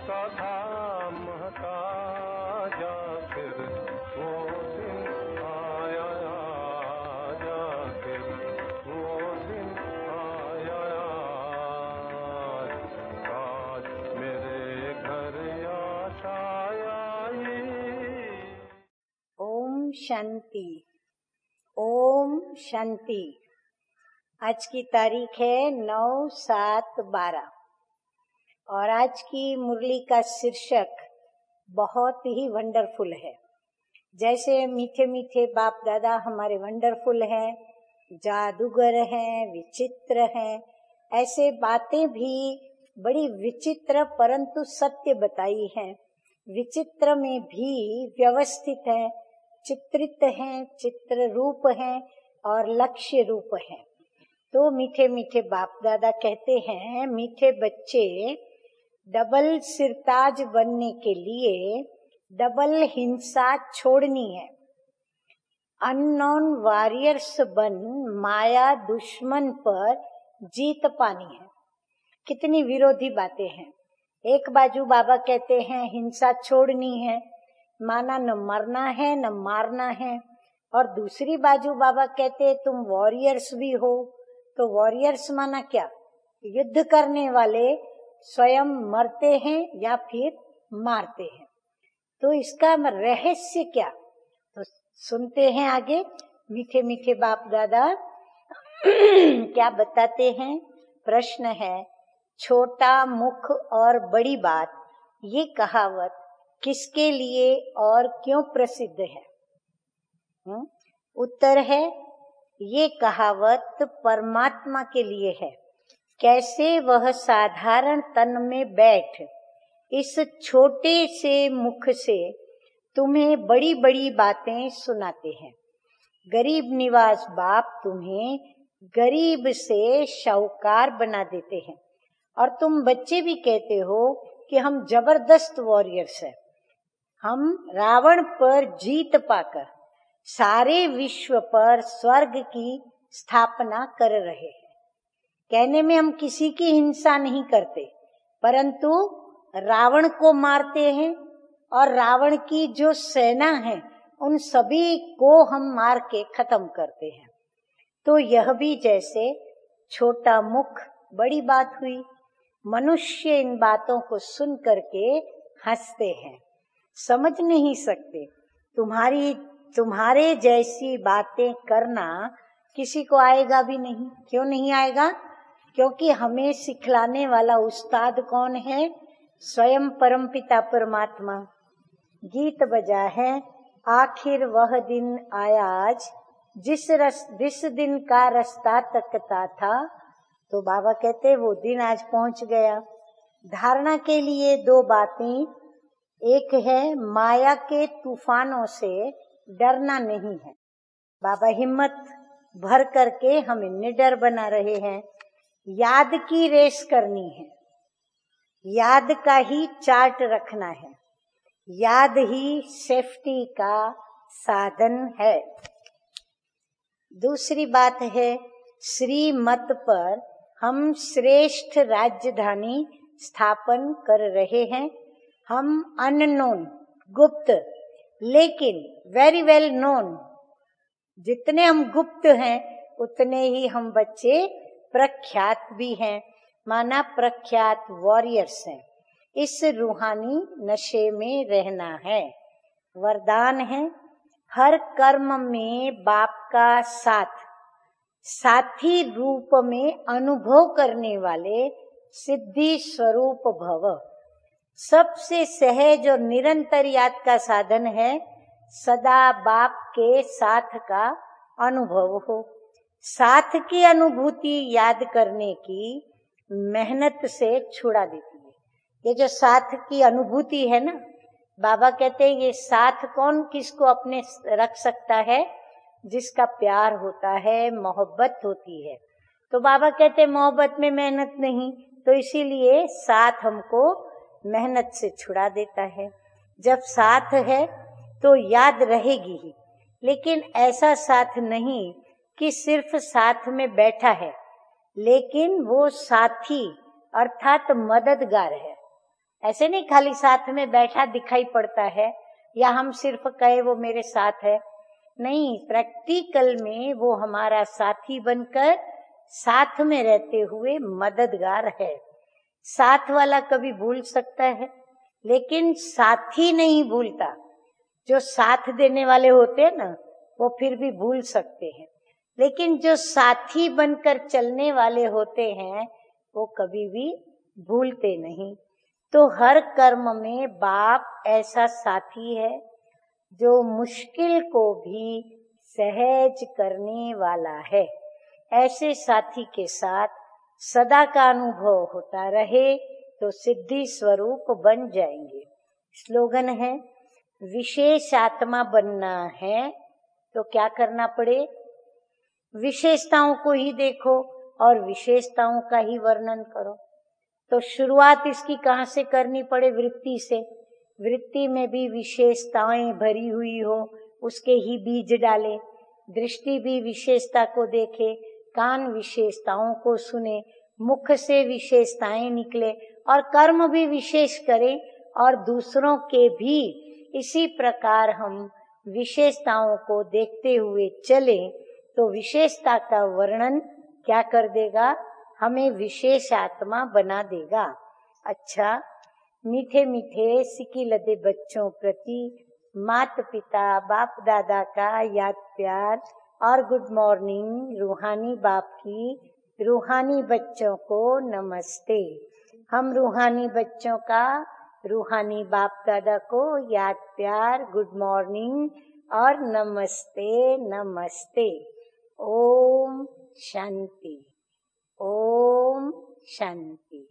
सा था महता जा, फिर वो दिन आया, आजा फिर वो दिन आया, आज मेरे घर आशा आई। ओम शांति, ओम शांति। आज की तारीख है 9/7/12 और आज की मुरली का शीर्षक बहुत ही वंडरफुल है। जैसे मीठे मीठे बाप दादा हमारे वंडरफुल हैं, जादूगर हैं, विचित्र हैं, ऐसे बातें भी बड़ी विचित्र परंतु सत्य बताई हैं। विचित्र में भी व्यवस्थित है, चित्रित हैं, चित्र रूप हैं और लक्ष्य रूप हैं। तो मीठे मीठे बाप दादा कहते हैं, मीठे बच्चे डबल सिरताज बनने के लिए डबल हिंसा छोड़नी है। अननोन वॉरियर्स बन माया दुश्मन पर जीत पानी है। कितनी विरोधी बातें हैं। एक बाजू बाबा कहते हैं हिंसा छोड़नी है, माना न मरना है न मारना है, और दूसरी बाजू बाबा कहते हैं तुम वॉरियर्स भी हो। तो वॉरियर्स माना क्या? युद्ध करने वाले स्वयं मरते हैं या फिर मारते हैं। तो इसका रहस्य क्या? तो सुनते हैं आगे मीठे मीठे बाप दादा क्या बताते हैं। प्रश्न है, छोटा मुख और बड़ी बात, ये कहावत किसके लिए और क्यों प्रसिद्ध है? उत्तर है, ये कहावत परमात्मा के लिए है। कैसे वह साधारण तन में बैठ इस छोटे से मुख से तुम्हें बड़ी बड़ी बातें सुनाते हैं। गरीब निवास बाप तुम्हें गरीब से शाहूकार बना देते हैं और तुम बच्चे भी कहते हो कि हम जबरदस्त वॉरियर्स हैं। हम रावण पर जीत पाकर सारे विश्व पर स्वर्ग की स्थापना कर रहे हैं। कहने में हम किसी की हिंसा नहीं करते, परंतु रावण को मारते हैं और रावण की जो सेना है उन सभी को हम मार के खत्म करते हैं। तो यह भी जैसे छोटा मुख बड़ी बात हुई। मनुष्य इन बातों को सुन करके हंसते हैं, समझ नहीं सकते। तुम्हारे जैसी बातें करना किसी को आएगा भी नहीं। क्यों नहीं आएगा? क्योंकि हमें सिखलाने वाला उस्ताद कौन है? स्वयं परमपिता परमात्मा। गीत बजा है, आखिर वह दिन आया आज, जिस दिन का रास्ता तकता था। तो बाबा कहते वो दिन आज पहुंच गया। धारणा के लिए दो बातें, एक है माया के तूफानों से डरना नहीं है। बाबा हिम्मत भर करके हमें निडर बना रहे हैं। याद की रेस करनी है, याद का ही चार्ट रखना है, याद ही सेफ्टी का साधन है। दूसरी बात है, श्रीमत पर हम श्रेष्ठ राजधानी स्थापन कर रहे हैं। हम अननोन गुप्त लेकिन वेरी वेल नोन, जितने हम गुप्त हैं उतने ही हम बच्चे प्रख्यात भी हैं, माना प्रख्यात वॉरियर्स हैं। इस रूहानी नशे में रहना है। वरदान है, हर कर्म में बाप का साथ साथी रूप में अनुभव करने वाले सिद्धि स्वरूप भव। सबसे सहज और निरंतर याद का साधन है सदा बाप के साथ का अनुभव हो। साथ की अनुभूति याद करने की मेहनत से छुड़ा देती है। ये जो साथ की अनुभूति है ना, बाबा कहते हैं ये साथ कौन किसको अपने रख सकता है? जिसका प्यार होता है, मोहब्बत होती है। तो बाबा कहते हैं मोहब्बत में मेहनत नहीं, तो इसीलिए साथ हमको मेहनत से छुड़ा देता है। जब साथ है तो याद रहेगी ही, लेकिन ऐसा साथ नहीं कि सिर्फ साथ में बैठा है, लेकिन वो साथी अर्थात मददगार है। ऐसे नहीं खाली साथ में बैठा दिखाई पड़ता है या हम सिर्फ कहे वो मेरे साथ है, नहीं, प्रैक्टिकल में वो हमारा साथी बनकर साथ में रहते हुए मददगार है। साथ वाला कभी भूल सकता है, लेकिन साथी नहीं भूलता। जो साथ देने वाले होते हैं ना, वो फिर भी भूल सकते हैं, लेकिन जो साथी बनकर चलने वाले होते हैं वो कभी भी भूलते नहीं। तो हर कर्म में बाप ऐसा साथी है जो मुश्किल को भी सहज करने वाला है। ऐसे साथी के साथ सदा का अनुभव होता रहे तो सिद्धि स्वरूप बन जाएंगे। स्लोगन है, विशेष आत्मा बनना है तो क्या करना पड़े? विशेषताओं को ही देखो और विशेषताओं का ही वर्णन करो। तो शुरुआत इसकी कहाँ से करनी पड़े? वृत्ति से। वृत्ति में भी विशेषताएं भरी हुई हो, उसके ही बीज डाले। दृष्टि भी विशेषता को देखे, कान विशेषताओं को सुने, मुख से विशेषताएं निकले और कर्म भी विशेष करें और दूसरों के भी इसी प्रकार हम विशेषताओं को देखते हुए चले तो विशेषता का वर्णन क्या कर देगा? हमें विशेष आत्मा बना देगा। अच्छा, मीठे मीठे सिकी लदे बच्चों प्रति माता पिता बाप दादा का याद प्यार और गुड मॉर्निंग रूहानी बाप की रूहानी बच्चों को नमस्ते। हम रूहानी बच्चों का रूहानी बाप दादा को याद प्यार, गुड मॉर्निंग और नमस्ते नमस्ते। ओम शांति, ओम शांति।